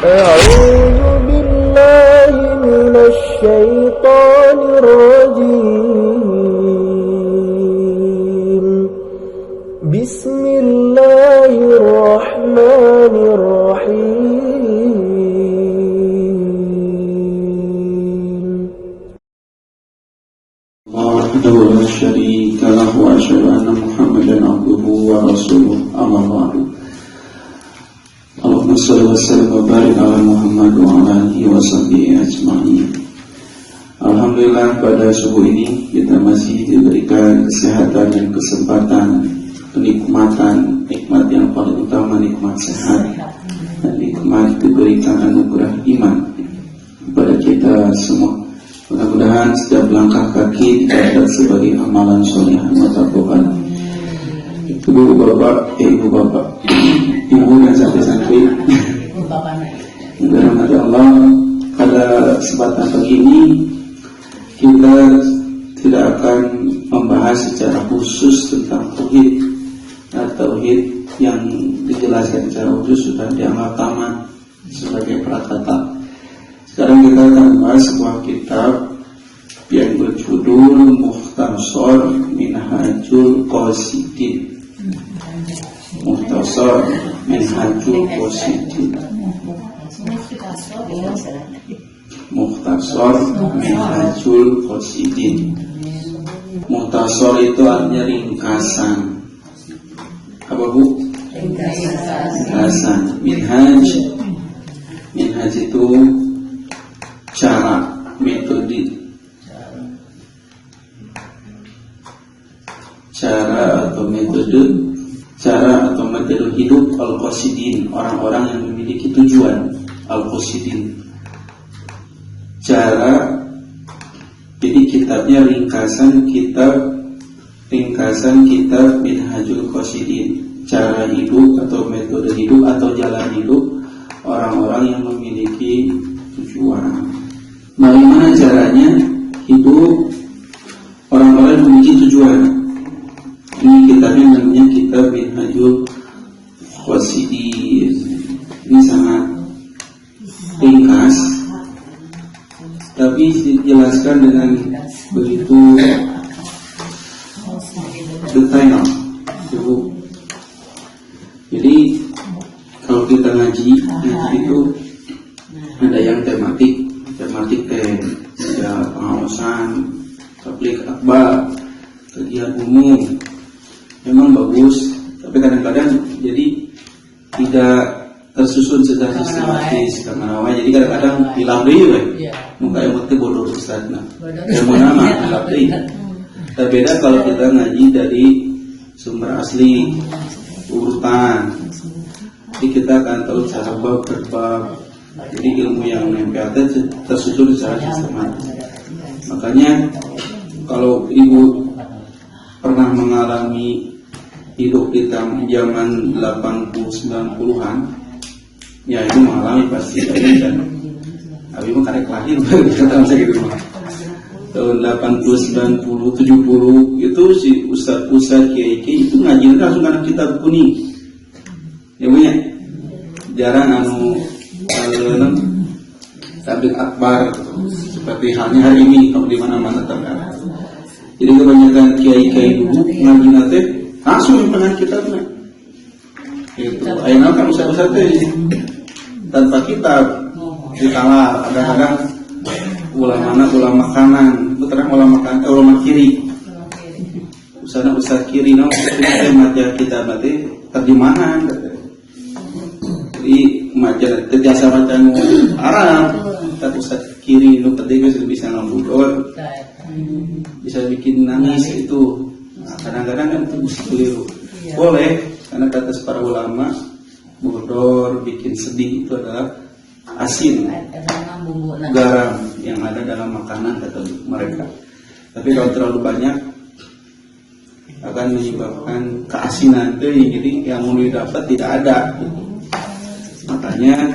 أعوذ بالله من الشيطان الرجيم بسم الله الرحمن الرحيم وحده لا شريك له وأشهد أن محمدا عبده ورسوله أما بعد Allahumma shalli wa sallim wa barik ala Muhammad wa ala alihi wa sahbihi ajma'in. Alhamdulillah pada subuh ini kita masih diberikan kesehatan dan kesempatan, kenikmatan, nikmat yang paling utama nikmat sehat dan nikmat diberikan anugerah iman kepada kita semua. Mudah-mudahan setiap langkah kaki dicatat sebagai amalan soleh mutaqabbal. Ibu bapak, ibu dan santri-santri yang dirahmati Allah, pada kesempatan pagi ini kita tidak akan membahas secara khusus tentang tauhid. Tauhid yang dijelaskan secara khusus sudah dianggap tamat sebagai prakata. Sekarang kita akan membahas sebuah kitab yang berjudul Mukhtasar Minhajul Qasidin. Mukhtasar Minhajul Qasidin. Mukhtasar Minhajul Qasidin. Mukhtasar itu artinya ringkasan. Apa bu? Ringkasan. Minhaj itu cara, metode. Cara atau metode hidup al-qasidin, orang-orang yang memiliki tujuan. Al-qasidin. Cara, jadi kitabnya ringkasan kitab Minhajul Qasidin, cara hidup atau metode hidup atau jalan hidup orang-orang yang memiliki tujuan. Bagaimana caranya hidup orang-orang yang memiliki tujuan? Ini kitabnya namanya kitab Minhajul Qasidin. Ini sangat ringkas, tapi dijelaskan dengan begitu detail. Jadi kalau kita ngaji itu ada yang tematik ya pengawasan, tabligh akbar, kajian umum. Memang bagus, tapi kadang-kadang jadi tidak tersusun secara sistematis karena awalnya. Jadi kadang-kadang hilap deui muka emot teh bodoh ustadna. Yang mana hilap deui. Berbeda kalau kita ngaji dari sumber asli, urutan. Jadi kita akan tahu cara bab per bab. Jadi ilmu yang nempel tersusun secara sistematis. Makanya kalau ibu pernah mengalami hidup di zaman 80-90-an, ya itu mengalami pasti kan. Abi mah karek lahir kata masa gitu mah. Tahun 80, 90, 70 itu si ustaz kiai itu ngaji langsung karena kitab kuning. Ya punya jarang tabligh akbar seperti halnya hari ini kalau di mana-mana terkadang. Jadi kebanyakan kiai-kiai dulu ngaji nate langsung dengan kitabnya. Itu ayeuna kan usah-usah teh tanpa kitab. Dikala kadang-kadang ulama kanan, putra ulama kiri. Ustaz kiri kita maca kitab teh terjemahan. Jadi maca biasa baca Arab, tapi ustaz kiri nu penting bisa ngambudor. Bisa bikin nangis itu. Nah, kadang-kadang kan itu bisa keliru. Boleh, karena kata para ulama bodor bikin sedih itu adalah asin, garam yang ada dalam makanan kata mereka. Tapi kalau terlalu banyak akan menyebabkan keasinan itu, jadi yang mau didapat tidak ada. Makanya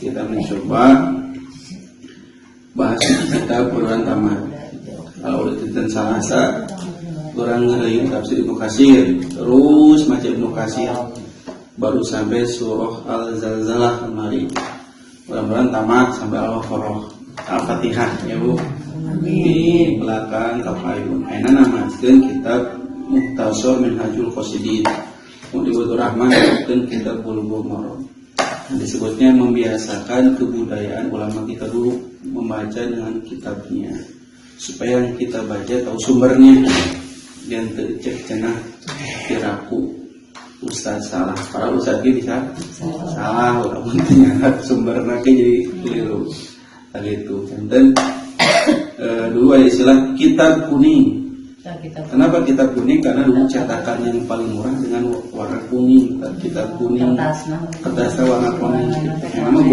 kita mencoba bahas kitab Quran tamat. Kalau udah tentang salasa, orang ngerayu tafsir Ibnu Katsir, terus macam Ibnu Katsir, baru sampai surah Al-Zalzalah kemarin. mudah-mudahan tamat sampai Al-Fatihah ya Bu. Di belakang kapayun ayeuna namakeun kitab Mukhtasar Minhajul Qasidin. Mudah-mudahan Rahman dan kitab Bulughul Maram. Disebutnya membiasakan kebudayaan ulama kita dulu membaca dengan kitabnya, supaya yang kita baca tahu sumbernya dan tercek cenah kiraku ustaz salah, para ustaz bisa salah, walaupun ternyata sumbernya jadi keliru. Gitu. Dan dulu ada istilah kitab kuning. Kenapa kitab kuning? Karena dulu cetakan yang paling murah dengan warna kuning. Kitab kuning, kertasnya warna kuning. Memang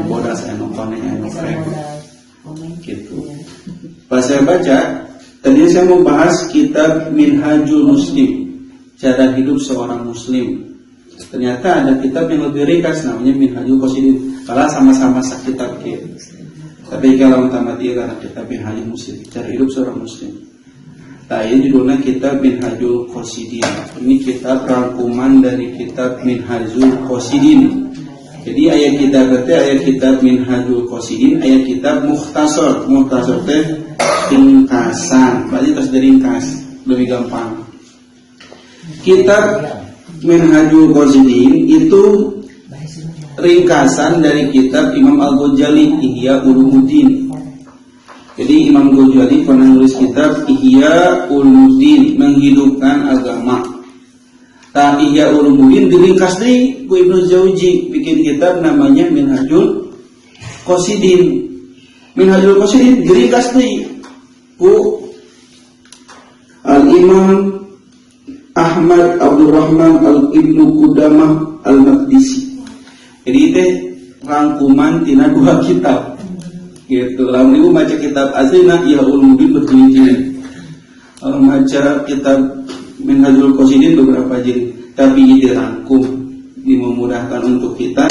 bodas, kuning, krem. Gitu. Pas saya baca, tadinya saya mau bahas kitab Minhajul Muslim, cara hidup seorang Muslim. Ternyata ada kitab yang lebih ringkas namanya Minhajul Qasidin. Kalau sama-sama kitab gitu. Tapi kalau utama dia karena kitab Minhajul Muslim, cara hidup seorang Muslim. Nah ini judulnya kitab Minhajul Qasidin. Ini kitab rangkuman dari kitab Minhajul Qasidin. Jadi ayat kita berarti ayat kitab Minhajul Qasidin, ayat kitab Mukhtasar. Mukhtasar teh ringkasan. Berarti terus diringkas lebih gampang. Kitab Minhajul Qasidin itu ringkasan dari kitab Imam Al-Ghazali Ihya Ulumuddin. Jadi Imam Ghazali pernah nulis kitab Ihya Ulumuddin, menghidupkan agama. Nah, Ihya Ulumuddin diringkas di Ibnu Jauzi bikin kitab namanya Minhajul Qasidin. Minhajul Qasidin diringkas di Al-Imam Ahmad Abdurrahman Al-Ibnu Qudamah Al-Maqdisi. Jadi itu rangkuman tina dua kitab. Gitu. Lamun ibu baca kitab aslina ya ulumuddin berjilid-jilid. Kalau baca kitab Minhajul Qasidin beberapa jilid, tapi dirangkum, memudahkan untuk kita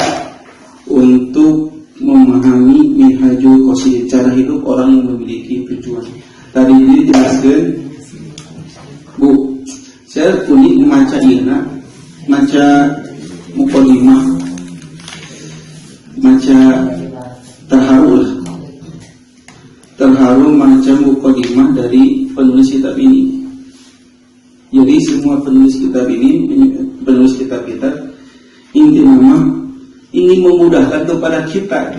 untuk memahami Minhajul Qasidin, cara hidup orang yang memiliki tujuan. Tadi ini dijelaskan, Bu, saya unik membaca ina, baca muqaddimah, baca terharu baca muqaddimah dari penulis kitab ini. Jadi semua penulis kitab kita intinya ingin memudahkan kepada kita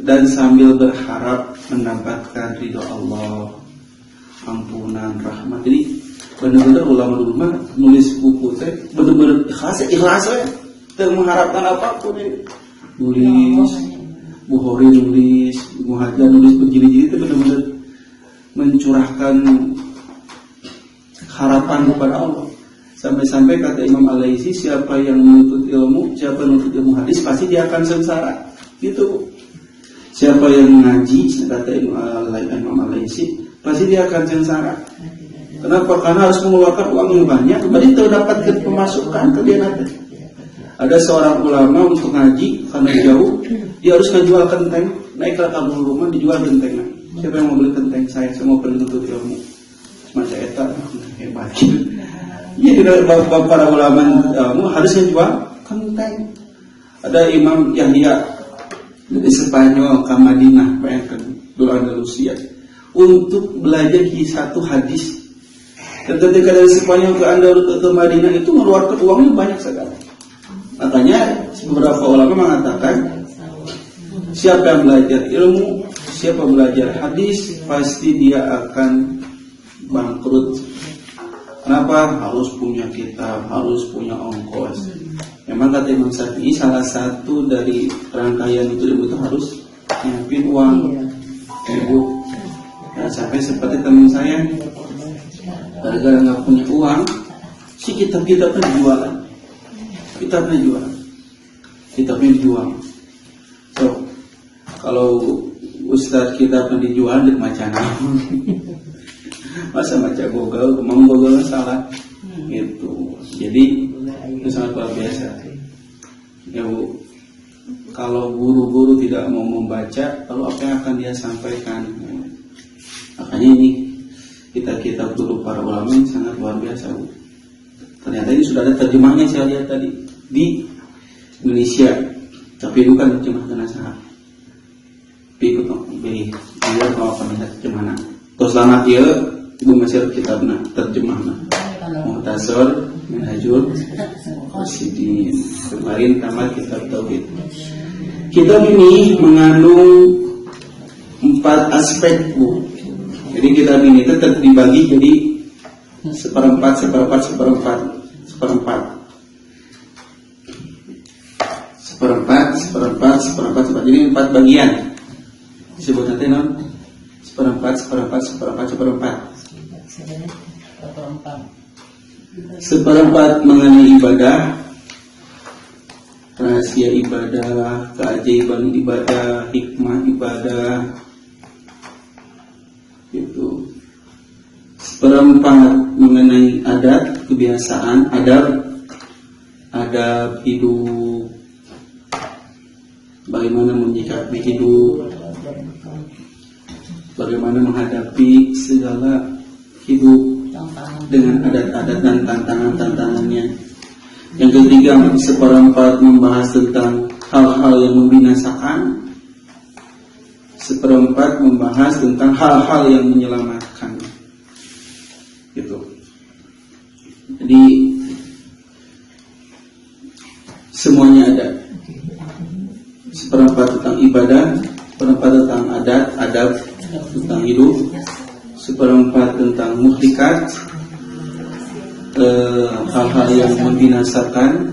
dan sambil berharap mendapatkan ridho Allah, ampunan, rahmat. Jadi benar-benar ulama dulu mah nulis buku teh benar-benar ikhlas ya. Dan mengharapkan apapun ini. Nulis, Bukhari nulis, Muhajar nulis berjilid-jilid itu benar-benar mencurahkan harapan kepada Allah. Sampai-sampai kata Imam Al-Laisi, siapa yang menuntut ilmu, siapa yang menuntut ilmu hadis pasti dia akan sengsara. Gitu. Siapa yang mengaji, kata Imam Al-Laisi, pasti dia akan sengsara. Kenapa? Karena harus mengeluarkan uang yang banyak, berarti terdapatkan pemasukan ke dia nanti. Ada seorang ulama untuk ngaji karena jauh, dia harus ngejual kenteng, naik ke kampung rumah dijual kentengnya. Siapa yang mau beli kenteng saya mau pergi untuk ilmu. Semacam eta hebat. Jadi para ulama harus ngejual kenteng. Ada Imam Yahya dari Spanyol ke Madinah, bayangkan dulu Andalusia, untuk belajar satu hadis. Dan ketika dari Spanyol ke Madinah itu mengeluarkan uangnya banyak sekali. Makanya beberapa ulama mengatakan siapa yang belajar ilmu, siapa belajar hadis, pasti dia akan bangkrut. Kenapa? Harus punya kitab, harus punya ongkos. Memang kata Imam Syafi'i salah satu dari rangkaian itu harus nyiapin uang. Ibu, sampai seperti teman saya, gara-gara nggak punya uang, si kitab-kitabnya dijualan. Kitabnya dijual. So, kalau ustadz kitabnya dijual di macana, masa baca Google, kemang Google salah, gitu. Jadi itu sangat luar biasa. Ya Bu, kalau guru-guru tidak mau membaca, lalu apa yang akan dia sampaikan? Makanya ini kitab-kitab dulu para ulama ini sangat luar biasa Bu. Ternyata ini sudah ada terjemahnya, saya lihat tadi di Indonesia, tapi itu kan terjemahkan nasaha. Ikut beli dia kalau pemirsa terjemahan. Terus lama dia ibu Mesir kitabna terjemahna. Muhtasar Minhajul Qasidin. Kemarin tamat kitab tauhid. Kitab ini mengandung 4 aspek, Bu. Jadi kitab ini tetap dibagi jadi seperempat. Jadi 4 bagian. Disebut nanti non seperempat mengenai ibadah, rahasia ibadah, keajaiban ibadah, hikmah ibadah, itu. Seperempat mengenai adat, kebiasaan, adab hidup, bagaimana menyikapi hidup, bagaimana menghadapi segala hidup dengan adat-adat dan tantangan-tantangannya. Yang ketiga, seperempat membahas tentang hal-hal yang membinasakan, seperempat membahas tentang hal-hal yang menyelamatkan. Gitu. Jadi semuanya ada. Seperempat tentang ibadah, seperempat tentang adat, adab tentang hidup, seperempat tentang muhlikat, hal-hal yang membinasakan.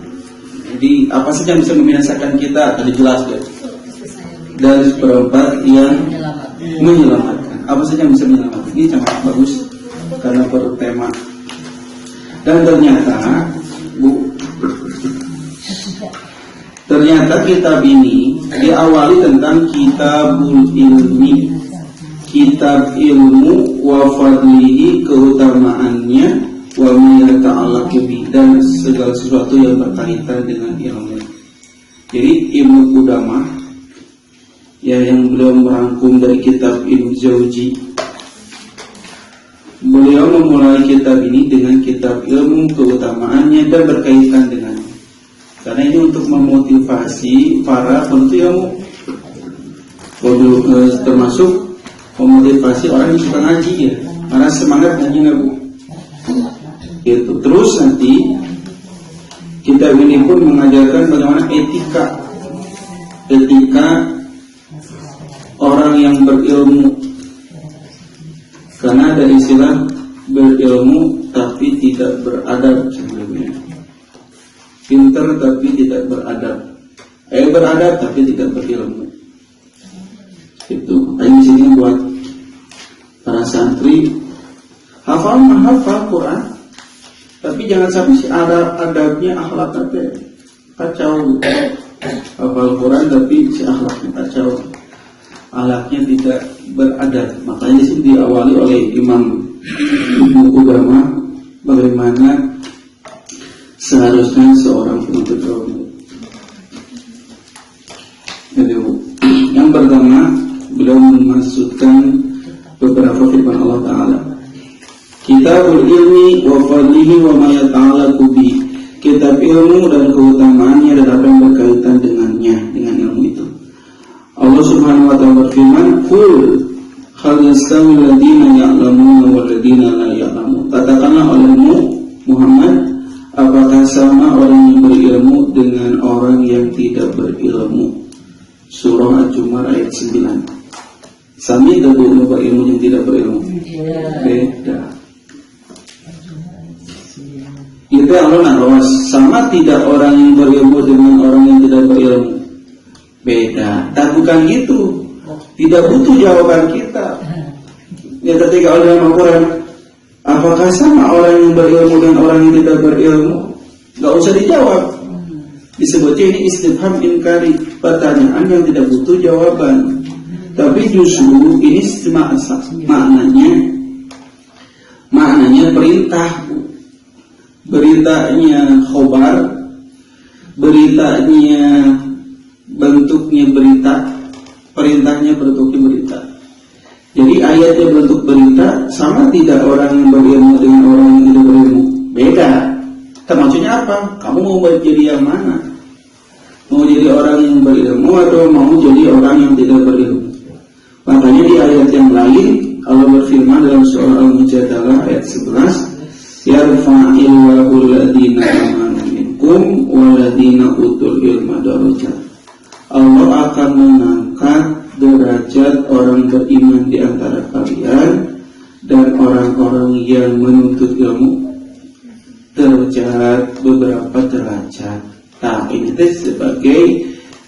Jadi apa saja yang bisa membinasakan kita tadi jelas ya. Dan seperempat yang menyelamatkan. Apa saja yang bisa menyelamatkan. Ini sangat bagus karena bertema. Dan ternyata kitab ini diawali tentang kitabul ilmi, kitab ilmu wa fadlihi, keutamaannya, wa ma ta'allaqu bi, dan segala sesuatu yang berkaitan dengan ilmu. Jadi Ibnu Qudamah ya, yang beliau merangkum dari kitab Ibnu Jauzi, beliau memulai kitab ini dengan kitab ilmu, keutamaannya dan berkaitan dengannya. Karena ini untuk memotivasi para penuntut ilmu, termasuk memotivasi orang yang suka ngaji ya, karena semangat ngajinya Bu. Gitu. Terus nanti kitab ini pun mengajarkan bagaimana etika orang yang berilmu. Karena ada istilah berilmu tapi tidak beradab sebelumnya. Pintar tapi tidak beradab. Beradab tapi tidak berilmu. Itu. Ini sini buat para santri hafal Quran, tapi jangan sampai si adabnya, akhlaknya kacau. Hafal Quran tapi si akhlaknya kacau, akhlaknya tidak beradab. Makanya di sini diawali oleh Imam Ibnu Qudamah bagaimana seharusnya seorang penuntut ilmu. Jadi yang pertama, beliau memaksudkan beberapa firman Allah Ta'ala. Kitabul ilmi wa fadlihi wa ma yata'allaqu bi. Kitab ilmu dan keutamaannya dan apa yang berkaitan dengannya, dengan ilmu itu. Allah Subhanahu wa Ta'ala berfirman, "Qul hal yastawi alladziina ya'lamuuna wal ladziina la ya'lamuun." Katakanlah olehmu Muhammad, apakah sama orang yang berilmu dengan orang yang tidak berilmu? Surah Al-Jumar ayat 9. Sami ada berilmu yang tidak berilmu? Beda. Itu Allah nak sama tidak orang yang berilmu dengan orang yang tidak berilmu? Beda. Tak bukan gitu. Tidak butuh jawaban kita. Ya ketika Allah Al-Quran, apakah sama orang yang berilmu dengan orang yang tidak berilmu? Gak usah dijawab. Disebutnya ini istifham inkari, pertanyaan yang tidak butuh jawaban. Tapi justru ini maknanya perintah. Beritanya khobar, beritanya bentuknya berita, perintahnya bentuknya berita. Jadi ayatnya bentuk berita, sama tidak orang yang berilmu dengan orang yang tidak berilmu? Beda. Maksudnya apa? Kamu mau jadi yang mana? Mau jadi orang yang berilmu atau mau jadi orang yang tidak berilmu. Makanya di ayat yang lain Allah berfirman dalam surah Al-Mujadalah ayat 11, yarfa'illahu alladhina amanu minkum walladhina utul ilma darajat. Allah akan mengangkat derajat orang beriman di antara kalian dan orang-orang yang menuntut ilmu derajat, beberapa derajat. Nah, ini sebagai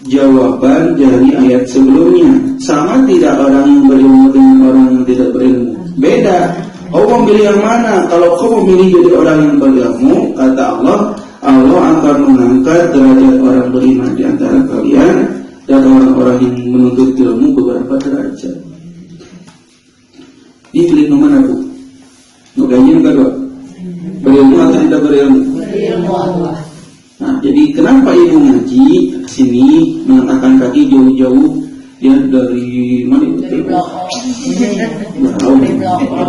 jawaban dari ayat sebelumnya. Sama tidak orang yang berilmu dengan orang yang tidak berilmu? Beda. Kau memilih yang mana? Kalau kau memilih jadi orang yang berilmu, kata Allah, Allah akan mengangkat derajat orang beriman di antara kalian dan orang-orang yang menuntut ilmu beberapa derajat. Ini pilih nomor aku. Nukanya enggak dok? Berilmu atau tidak berilmu? Berilmu. Nah, jadi kenapa ibu ngaji sini mengangkatkan kaki jauh-jauh ya dari mana itu? Dari blok.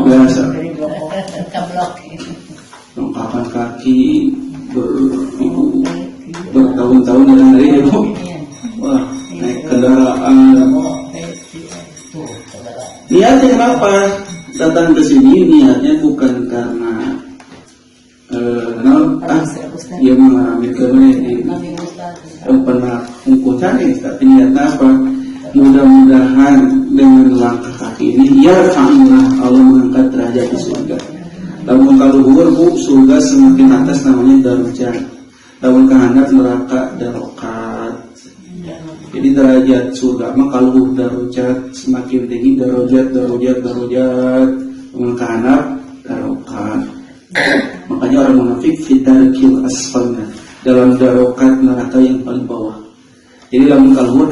Biasa. Ke blok. Mengangkatkan kaki bertahun-tahun dalam hari ibu. Wah, naik kendaraan. Niatnya kenapa datang ke sini? Niatnya bukan karena ia mengalami kemenangan pernah mengkutan tapi niatnya apa? Mudah-mudahan dengan langkah kaki ini ya Allah mengangkat derajat di surga. Lamun kaluhur bu surga semakin atas namanya darajat. Lamun kahandap neraka darokat. Jadi derajat surga mah kaluhur darajat semakin tinggi darajat. Lamun kahandap darokat. Makanya orang munafik fitarkil asfalna, dalam darokat neraka yang paling bawah. Jadi lamun kaluhur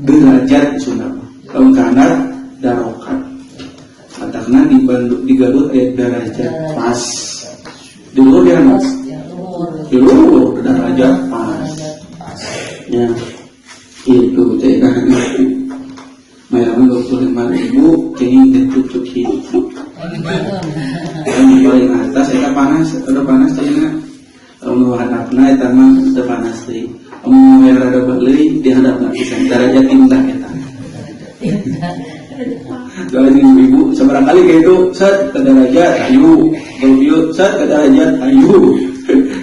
derajat sunnah, lamun kanan darokat. Katakanlah di Garut derajat pas, di luar dia mas, di luar derajat pas. Ya, itu saya itu. Mayaman 25.000 kayaknya tutup hidup. Yang paling atas itu panas, ada panas tanya. Mau hadapna eta mah teu panas teh. Mau yang rada beli di hadapna pisan derajat indah eta. Kalau ibu seberang kali kayak itu set ke derajat ayu, kalau set ke derajat ayu.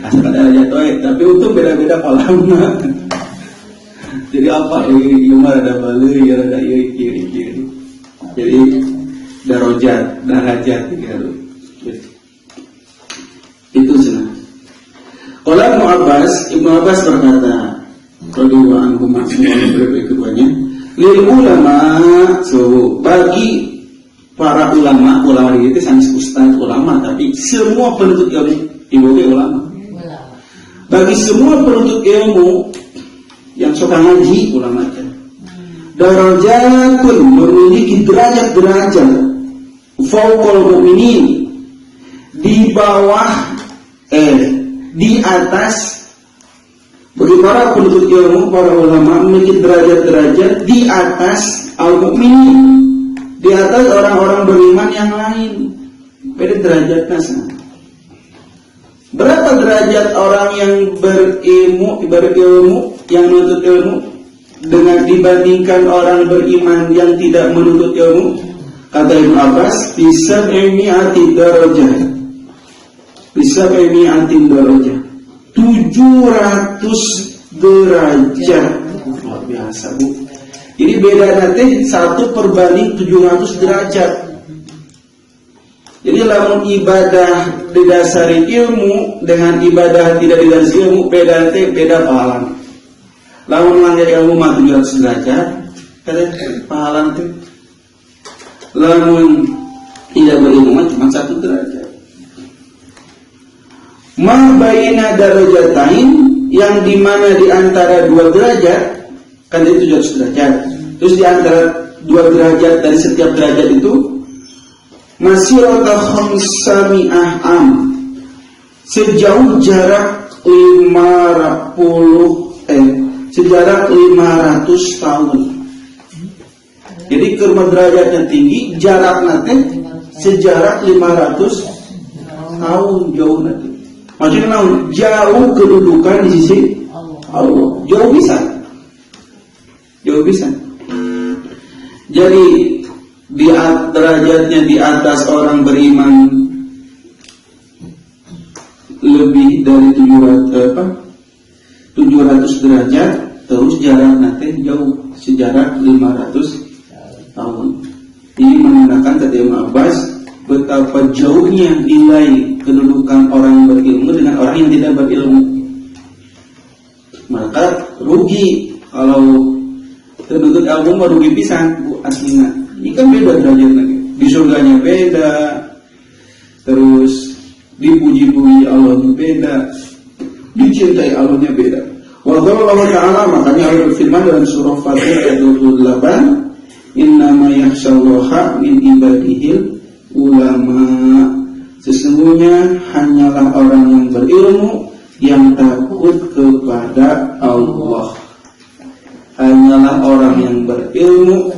Asal derajat we, tapi untuk beda-beda kolamna. Jadi apa ini mah rada beli, rada kiri. Jadi derajat gitu. Itu senang. Kalau Ibnu Abbas berkata, radhiyallahu anhu maksudnya keduanya, lil ulama bagi para ulama itu sanes ustaz ulama, tapi semua penuntut ilmu ibu ulama. Bagi semua penuntut ilmu yang suka ngaji ulama itu, darajatun memiliki derajat fauqal mu'minin, di bawah di atas. Bagi para penuntut ilmu, para ulama memiliki derajat-derajat di atas al-mu'minin, di atas orang-orang beriman yang lain. Beda derajatnya. Berapa derajat orang yang berilmu yang menuntut ilmu dengan dibandingkan orang beriman yang tidak menuntut ilmu? Kata Ibnu Abbas, bisa mi'ati darajah. 700 derajat. Luar biasa bu. Jadi beda nanti 1/700 derajat. Jadi lamun ibadah didasari ilmu dengan ibadah tidak didasari ilmu beda pahala. Lamun langgar ilmu mah 700 derajat, kada pahala itu. Lamun tidak berilmu cuma 1 derajat. Ma baina darajatain, yang dimana di antara 2 derajat kan itu 700 derajat. Terus di antara 2 derajat dari setiap derajat itu masirata khamsami'ah am, sejauh jarak 500 tahun. Jadi kerma derajatnya tinggi, jarak nanti sejarak 500 tahun jauh nanti. Maksudnya jauh kedudukan di sisi Allah. Jauh bisa. Jadi derajatnya di atas orang beriman lebih dari 700 derajat, terus jarak nanti jauh, sejarak 500 tahun. Ini menandakan kata Ibnu Abbas betapa jauhnya nilai kedudukan orang berilmu dengan orang yang tidak berilmu. Maka rugi kalau tertutup ilmu merugi pisan bu aslinya. Ini kan beda derajatnya. Di surganya beda, terus dipuji-puji Allahnya beda, dicintai Allahnya beda. Wa qala ta'ala, makanya Allah berfirman dalam surah Fatir ayat 28, innama yakhshallaha min ibadihil ulama. Sesungguhnya hanyalah orang yang berilmu yang takut kepada Allah. Hanyalah orang yang berilmu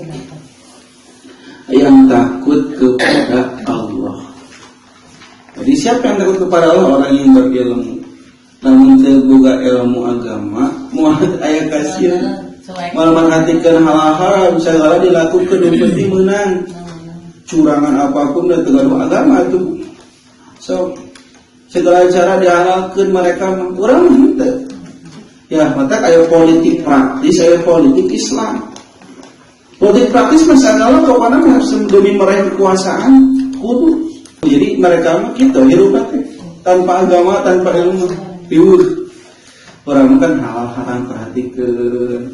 yang takut kepada Allah. Jadi siapa yang takut kepada Allah? Orang yang berilmu. Namun terbuka ilmu agama, muat ayat kasihan, malah menghatikan hal-hal segala dilakukan dan pasti menang. Curangan apapun dan tegaruh agama itu. So segala cara dihalalkan mereka kurang minta. Ya, maka kayak politik praktis, kayak politik Islam. Politik praktis masalah kepada harus demi meraih kekuasaan kudu. Jadi mereka kita hidup tanpa agama, tanpa ilmu, piur. Orang kan hal-hal perhatikan,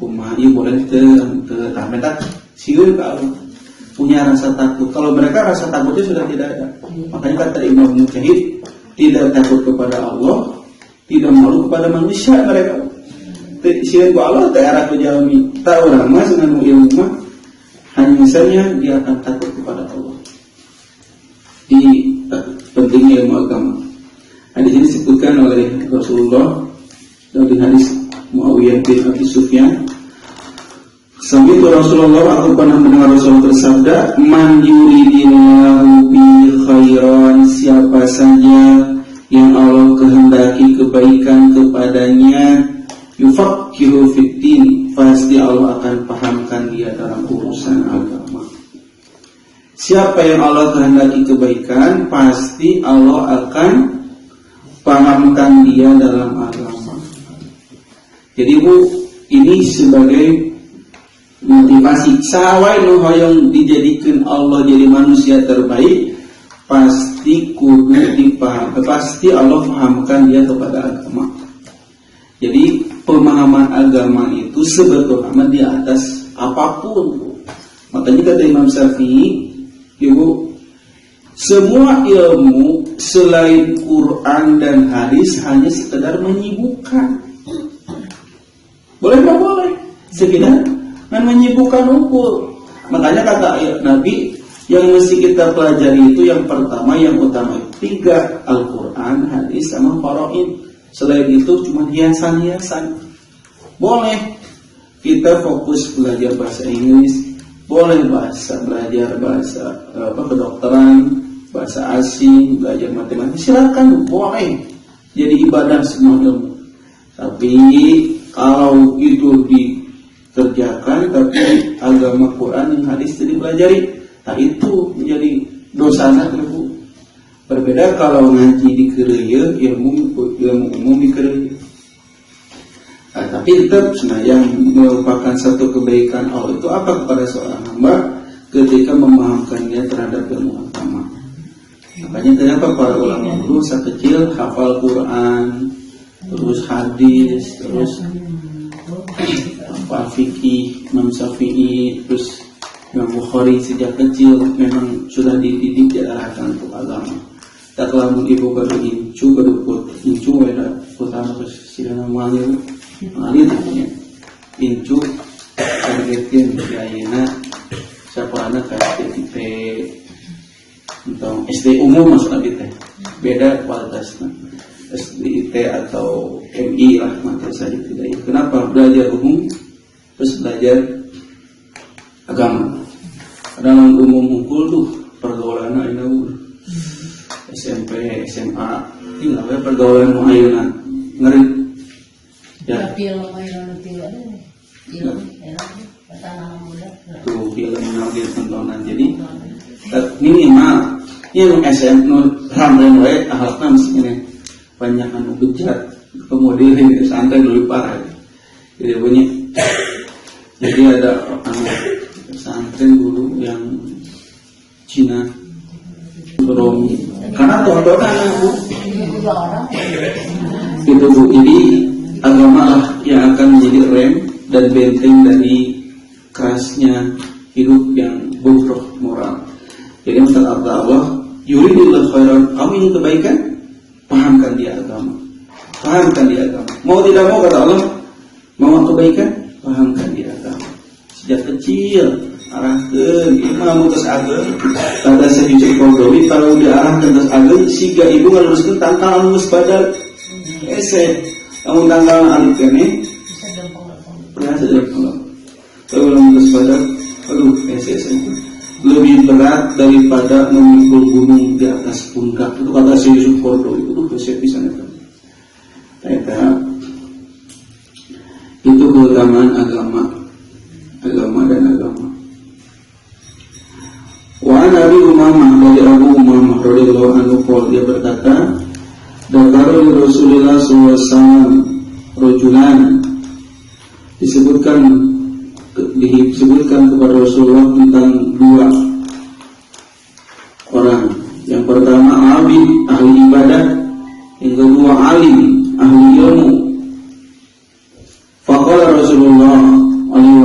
kumai boleh tertametak siun kalau punya rasa takut. Kalau mereka rasa takutnya sudah tidak ada. Makanya kata Imam Mujahid, tidak takut kepada Allah, tidak malu kepada manusia mereka. Sian ku Allah tak arah kejami. Tak orang mas dengan ilmu mah hanya saja dia akan takut kepada Allah. Di pentingnya ilmu agama. Hadis ini disebutkan oleh Rasulullah dari hadis Muawiyah bin Abi Sufyan. Sambil Rasulullah, aku pernah mendengar Rasulullah bersabda, man yuridillahu bi khairan, siapa saja yang Allah kehendaki kebaikan kepadanya, yufaqihu fiddin, pasti Allah akan pahamkan dia dalam urusan agama. Siapa yang Allah kehendaki kebaikan, pasti Allah akan pahamkan dia dalam agama. Jadi bu, ini sebagai motivasi. Sawai nu hoyong dijadikan Allah jadi manusia terbaik, pasti kudu dipaham, pasti Allah pahamkan dia kepada agama. Jadi pemahaman agama itu sebetulnya di atas apapun. Makanya kata Imam Syafi'i, ibu, semua ilmu selain Quran dan hadis hanya sekedar menyibukkan. Boleh nggak boleh? Sekedar menyibukkan ukur. Makanya kata Nabi, yang mesti kita pelajari itu yang pertama, yang utama 3, Al-Quran, hadis, sama faraid. Selain itu cuma hiasan-hiasan. Boleh kita fokus belajar bahasa Inggris, boleh belajar bahasa kedokteran, bahasa asing, belajar matematika, silakan, boleh. Jadi ibadah semua ilmu. Tapi kalau itu dikerjakan, tapi agama Quran dan hadis itu dipelajari, nah itu menjadi dosa bu. Berbeda kalau ngaji di kerja, ilmu umum di kerja. Nah, tapi tetap yang merupakan satu kebaikan Allah itu apa kepada seorang hamba ketika memahamkannya terhadap ilmu agama. Makanya kenapa para ulama dulu kecil hafal Quran, terus hadis, terus hafal fikih, Imam Syafi'i, terus Imam Bukhari sejak kecil memang sudah dididik diarahkan untuk agama. Tak lamun ibu baru incu ada utama terus silana manggil mengalir punya incu targetin ayana siapa anak SDIT untuk SD umum masuk teh beda kualitasnya SDIT atau MI lah materi saja tidak. Kenapa belajar umum terus belajar agama? Dalam umum mukul tuh pergaulan ayeuna SMP, SMA, tinggal pergaulan mu ayeuna ngeri. Ya. Tapi yang nanti ada film, tanah muda. Tuh film yang tontonan. Jadi minimal ini yang SM ramai wae ahlakna mesti banyak anu bejat, kemudian santai dulu parah. Jadi bunyi. Jadi ada pesantren dulu yang Cina, Romi. Karena tontonan Bu. Itu Bu. Jadi agama lah yang akan menjadi rem dan benteng dari kerasnya hidup yang bobrok moral. Jadi kata Allah, yuridillahu khairan, kamu ingin kebaikan, pahamkan dia agama. Pahamkan dia agama. Mau tidak mau kata Allah, mau kebaikan, pahamkan dia agama. Sejak kecil arahkan imam utas agama. Kata Syekh Qardawi, kalau diarahkan utas agama, siga ibu ngaluruskan tangkalan mus badal. Ese, kamu tangkalan alif kene. Pernah saja kalau utas badal, aduh ese lebih berat daripada memikul gunung di atas pundak. Itu kata Syekh Qardawi, itu konsep bisa itu. Itu keutamaan agama dan agama. Wa Nabi Umamah dari Abu Umamah radhiyallahu anhu dia berkata, "Dzakara Rasulullah SAW rajulan." Disebutkan kepada Rasulullah tentang dua orang. Yang pertama abid, ahli ibadah. Yang kedua alim, ahli ilmu. Faqala Rasulullah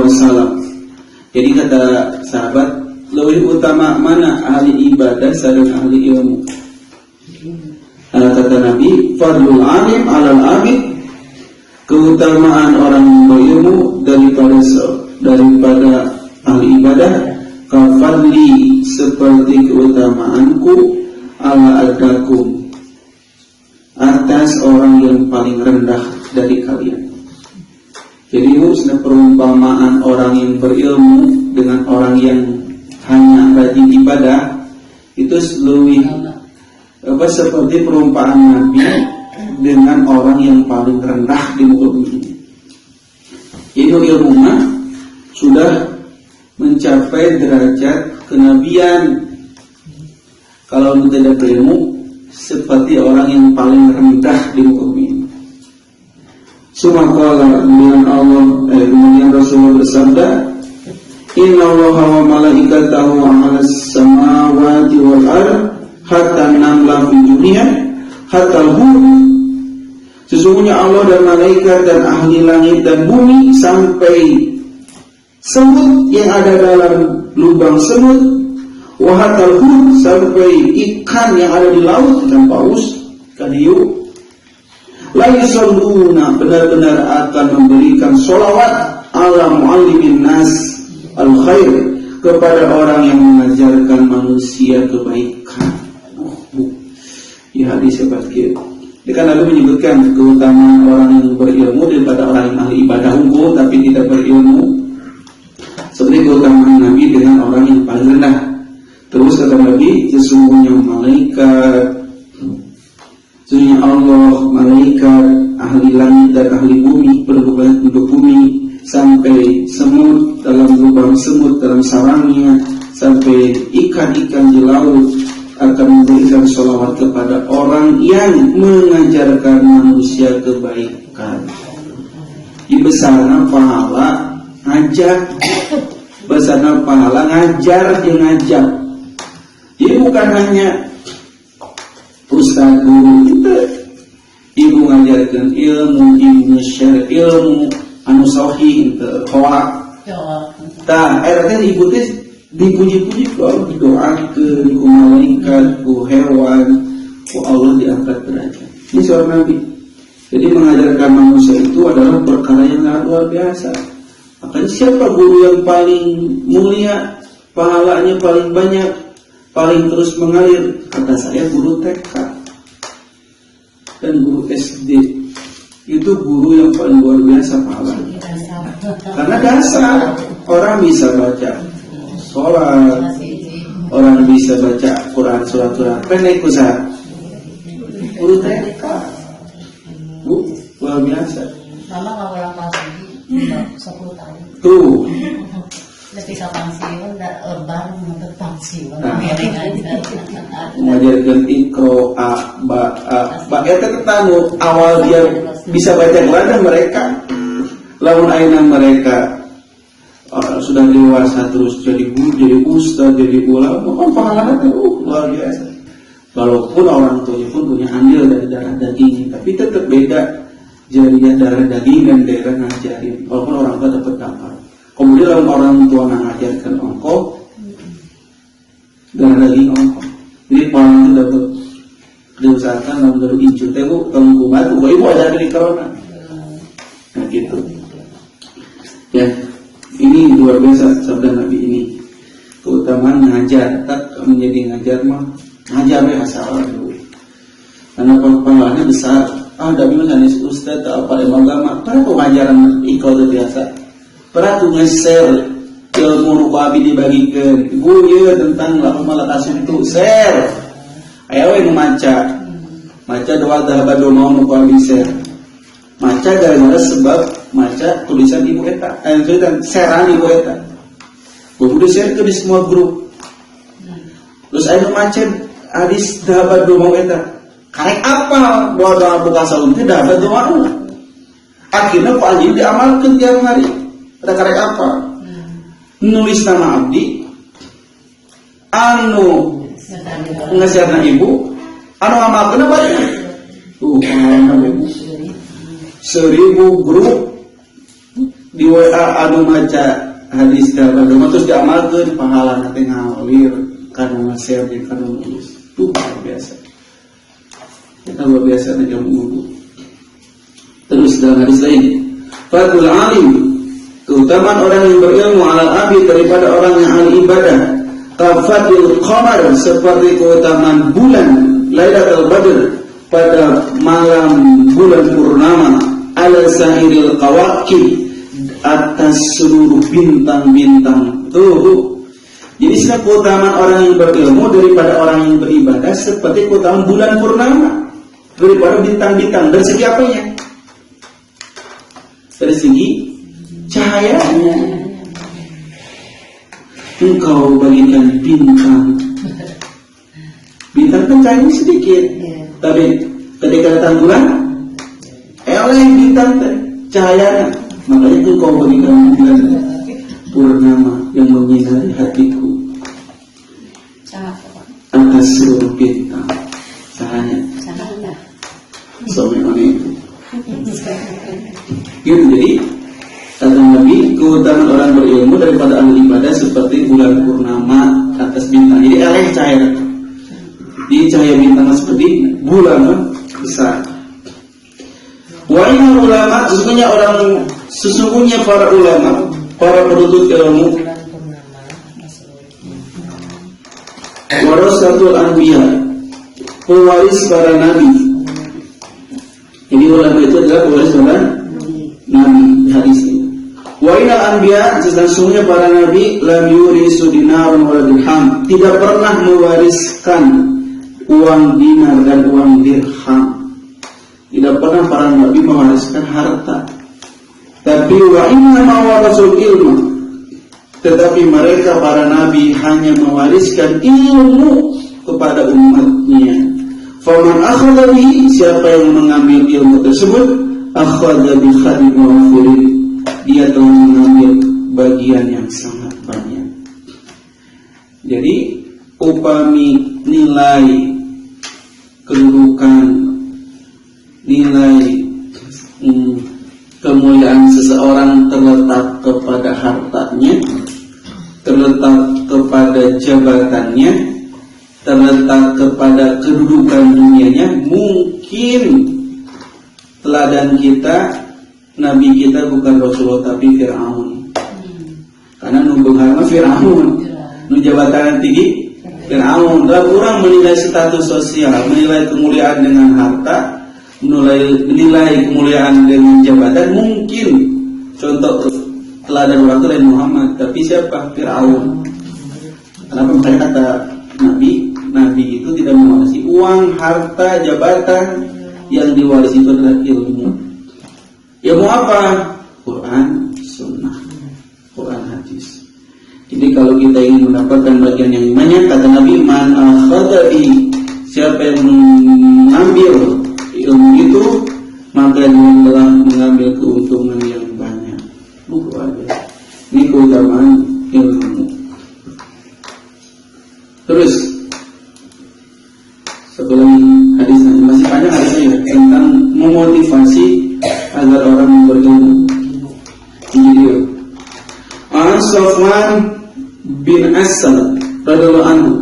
SAW. Jadi kata sahabat, lebih utama mana ahli ibadah dan ahli ilmu? Kata Nabi, fadlul alim alal abid. Keutamaan orang berilmu daripada ahli ibadah, kafadli seperti keutamaanku ala adakum atas orang yang paling rendah dari kalian. Jadi harusnya perumpamaan orang yang berilmu dengan orang yang hanya rajin ibadah itu lebih seperti perumpamaan Nabi dengan orang yang paling rendah di muka bumi. Ilmu sudah mencapai derajat kenabian. Kalau tidak berilmu, seperti orang yang paling rendah di muka bumi. Sumakala dengan Allah, kemudian Rasulullah bersabda, Inna Allah wa malaikatahu alas samawati wal ard hatta namla fi dunia hatta al-hur. Sesungguhnya Allah dan malaikat dan ahli langit dan bumi sampai semut yang ada dalam lubang semut, wa hatta al-hur sampai ikan yang ada di laut, ikan paus, ikan hiu. La yusalluna, benar-benar akan memberikan sholawat ala muallimin nas al-khair, kepada orang yang mengajarkan manusia kebaikan. Di hadis seperti itu. Kan Nabi menyebutkan keutamaan orang yang berilmu daripada orang yang ahli ibadah hukum tapi tidak berilmu. Seperti keutamaan Nabi dengan orang yang paling rendah. Terus kata Nabi, sesungguhnya malaikat, sesungguhnya Allah, malaikat, ahli langit dan ahli bumi, penduduk bumi, sampai semut dalam lubang semut dalam sarangnya, sampai ikan-ikan di laut akan memberikan sholawat kepada orang yang mengajarkan manusia kebaikan. Di besarnya pahala ngajak, besarnya pahala ngajar yang ngajak. Jadi bukan hanya ustaz guru kita, ibu ngajarkan ilmu, ibu share ilmu anu sahih teu hoak. Tah artinya ibu teh dipuji-puji ku Allah, didoakeun ku malaikat, ku hewan, ku Allah diangkat derajat. Ini seorang Nabi. Jadi mengajarkan manusia itu adalah perkara yang sangat luar biasa. Makanya siapa guru yang paling mulia, pahalanya paling banyak, paling terus mengalir? Kata saya guru TK dan guru SD. Itu guru yang paling luar biasa pahalanya. Karena dasar orang bisa baca sholat, orang bisa baca Quran surat-surat pendek usah. Guru TK, bu, luar biasa. Mama 10 tahun. Tuh. Lebih ke pensiun, baru menuntut pensiun. Nah. Ngajar. Mengajarkan ikro ba eta ketanu awal dia bisa baca geladan mereka lamun ayeuna mereka sudah dewasa terus jadi guru, jadi ustaz, jadi ulama, pahalanya luar biasa. Walaupun orang tuanya pun punya andil dari darah dagingnya, tapi tetap beda jadinya darah daging dan daerah ngajarin. Walaupun orang tua dapat dapat. Kemudian lamun orang tua ngajarkan ongko, darah daging ongko. Jadi orang itu dapat diusahakan lamun dari incu teh bu, tunggu batu, ibu aja di corona. Nah gitu. Ya, ini luar biasa sabda Nabi ini. Keutamaan ngajar, tak menjadi ngajar mah ngajar ya asal dulu. Karena pahalanya besar. Tapi misalnya ustaz atau apa yang agama, para pengajaran ikut biasa. Para tuh nge-share ilmu ruku abi dibagikan. Bu ya tentang lakukan kasus itu share. Ayo yang maca doa dahabat doa mau ruku abi share. Maca gara-gara sebab maca tulisan ibu eta, tulisan seran ibu eta. Udah share ke di semua grup. Terus ayo maca hadis dahabat doa mau eta. Karek apa doa buka saum itu dahabat doa. Akhirnya Pak Haji diamalkan tiap hari. Ada karek apa? Nulis nama abdi, anu ngasihna ibu, anu ngamalkeun apa? Pengalaman ibu. 1000 grup di WA anu maca hadis dalam agama terus diamalkeun pahala nanti ngalir karena nge-share di karena nulis. Itu luar biasa. Kita luar biasa dengan ilmu. Terus dalam hadis lain, fadlul alim, keutamaan orang yang berilmu ala abi daripada orang yang ahli ibadah. Kafadil qamar, seperti keutamaan bulan Lailatul Badr pada malam bulan purnama, ala sahiril qawaqib, atas seluruh bintang-bintang. Tuh. Jadi setiap keutamaan orang yang berilmu daripada orang yang beribadah seperti keutamaan bulan purnama daripada bintang-bintang. Dari segi apanya? Dari segi cahayanya. Engkau bagikan bintang. Bintang kan cahayanya sedikit, tapi ketika datang bulan, oleh bintang cahayanya. Makanya engkau bagikan bulan purnama yang menyinari hatiku atas seluruh bintang. Cahayanya. Sampai mana itu? Gitu, jadi kata Nabi, keutamaan orang berilmu daripada ahli ibadah seperti bulan purnama atas bintang. Jadi eleh cahaya. Jadi cahaya bintang seperti bulan besar. Wahai ulama, sesungguhnya para ulama, para penuntut ilmu, warasatul anbiya, pewaris para nabi. Jadi ulama itu adalah pewaris para nabi. Hadis ini. Wa inal anbiya, sesungguhnya para nabi, lam yurisu dinaran wala dirham, tidak pernah mewariskan uang dinar dan uang dirham. Tidak pernah para nabi mewariskan harta. Tapi wa inna ma warasul ilmu, tetapi mereka para nabi hanya mewariskan ilmu kepada umatnya. Faman akhadha bihi, siapa yang mengambil ilmu tersebut, akhadha bi khadin wafirin, dia telah mengambil bagian yang sangat banyak. Jadi upami nilai kedudukan, nilai kemuliaan seseorang terletak kepada hartanya, terletak kepada jabatannya, terletak kepada kedudukan dunianya. Mungkin teladan kita, Nabi kita bukan Rasulullah tapi Fir'aun. Karena nunggu harma Fir'aun, nu jabatan tinggi Fir'aun. Dan orang menilai status sosial, menilai kemuliaan dengan harta, menilai kemuliaan dengan jabatan. Mungkin contoh teladan orang itu lain Muhammad, tapi siapa? Fir'aun. Kenapa makanya kata Nabi itu tidak mewarisi uang, harta, jabatan. Yang diwarisi itu adalah ilmu. Ilmu apa? Quran, kalau kita ingin mendapatkan bagian yang imannya, kata Nabi, man akhadai, siapa yang mengambil ilmu itu, maka dia telah mengambil keuntungan yang banyak. Buku aja. Ini keutamaan ilmu. Terus sebelum hadis nanti masih panjang hadisnya ya, tentang memotivasi agar orang berilmu. Jadi Sofwan bin Asal radhiyallahu anhu,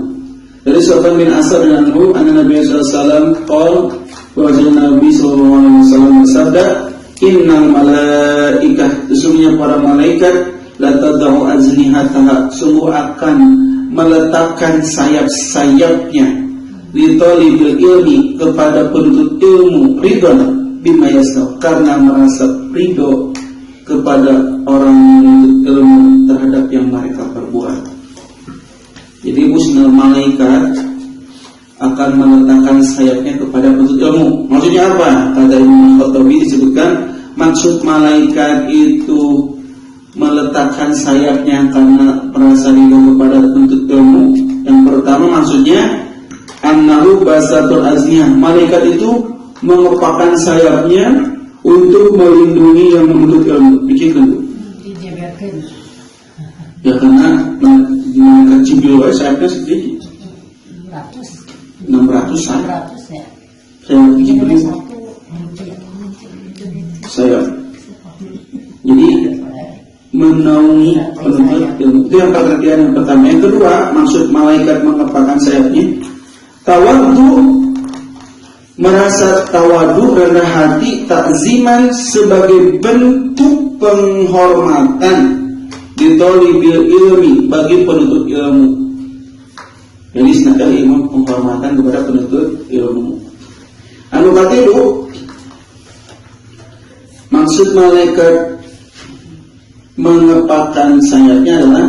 dari Sofwan bin Asal radhiyallahu anhu, Nabi sallallahu alaihi wasallam qol, bahwa Nabi sallallahu alaihi wasallam bersabda, innal malaikah, sesungguhnya para malaikat, la tad'u ajnihataha, sungguh akan meletakkan sayap-sayapnya li talibil ilmi, kepada penuntut ilmu, ridwan bima yasnau, karena merasa ridho kepada orang menuntut ilmu terhadap yang mereka perbuat. Jadi musnah malaikat akan meletakkan sayapnya kepada penuntut ilmu. Maksudnya apa? Kata Imam Khattabi disebutkan, maksud malaikat itu meletakkan sayapnya karena merasa ridho kepada penuntut ilmu. Yang pertama maksudnya annahu basatul aznya, malaikat itu mengepakkan sayapnya untuk melindungi yang menuntut ilmu. Pikirkan tuh. Ya karena mereka cibil sayapnya sedikit. 600 sayap. Sayap cibil. Sayap. Jadi menaungi penuntut ilmu. Itu yang pengertian yang pertama. Yang kedua, maksud malaikat mengepakkan sayapnya, tawaddu, merasa tawadu, rendah hati, takziman, sebagai bentuk penghormatan, ditolibil ilmi, bagi penuntut ilmu. Jadi senada imam penghormatan kepada penuntut ilmu. Anu katilu, maksud malaikat mengepakkan sayapnya adalah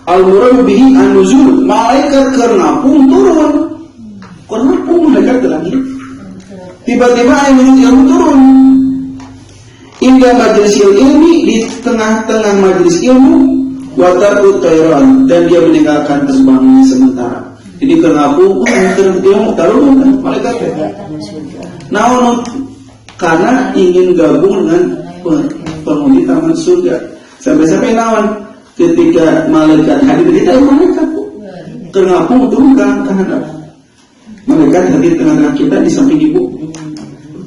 al-murad bihi an-nuzul, malaikat kernapung turun. Kernapung malaikat lagi. Tiba-tiba yang ilmu turun. Indah majlis ilmi, di tengah-tengah majlis ilmu, watarku tayran, dan dia meninggalkan terbangnya sementara. Jadi kenapa ilmu taruh kan malaikat? Nah, karena ingin gabung dengan penghuni taman surga. Sampai-sampai nawan ketika malaikat hadir di dalam malaikat, kenapa turun ke hadap? Malaikat hadir tengah-tengah kita di samping ibu.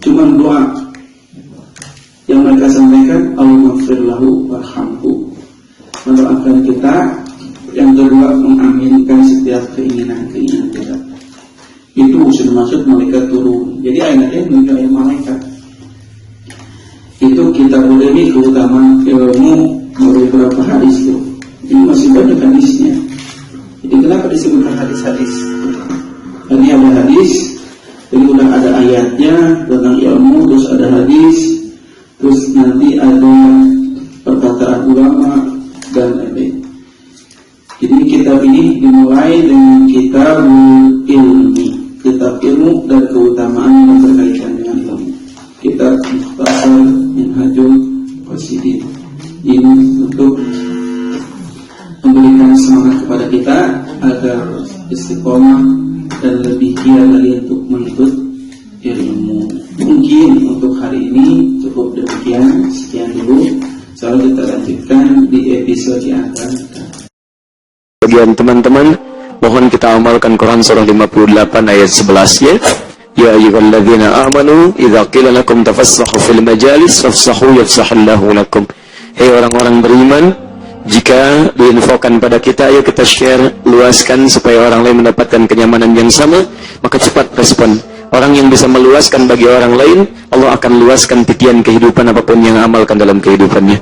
Cuman doa yang mereka sampaikan, Allahumma warhamhu, mendoakan kita. Yang kedua, mengaminkan setiap keinginan-keinginan kita. Itu sudah maksud malaikat turun. Jadi ayatnya mengenai malaikat. Itu kita boleh nih keutamaan ilmu melalui beberapa hadis itu. Ini masih banyak hadisnya. Jadi kenapa disebutkan hadis-hadis? Ini ada hadis, jadi udah ada ayatnya tentang ilmu, terus ada hadis, terus nanti ada perkataan ulama dan lain-lain. Jadi kitab ini dimulai dengan kitab ilmi, kitab ilmu dan keutamaan yang berkaitan dengan ilmu. Kitab Mukhtasar Minhajul Qasidin. Ini untuk memberikan semangat kepada kita agar istiqomah dan lebih giat lagi untuk menuntut ilmu. Mungkin untuk hari ini cukup demikian. Sekian dulu. Selalu kita lanjutkan di episode yang akan datang. Bagian teman-teman, mohon kita amalkan Quran surah 58 ayat 11-nya. Ya ayyuhalladzina amanu idza qila lakum tafassahu fil majalis fafsahu yafsahullahu lakum. Hei orang-orang beriman, jika diinfokan pada kita, ayo kita share, luaskan supaya orang lain mendapatkan kenyamanan yang sama, maka cepat respon. Orang yang bisa meluaskan bagi orang lain, Allah akan luaskan titian kehidupan apapun yang amalkan dalam kehidupannya.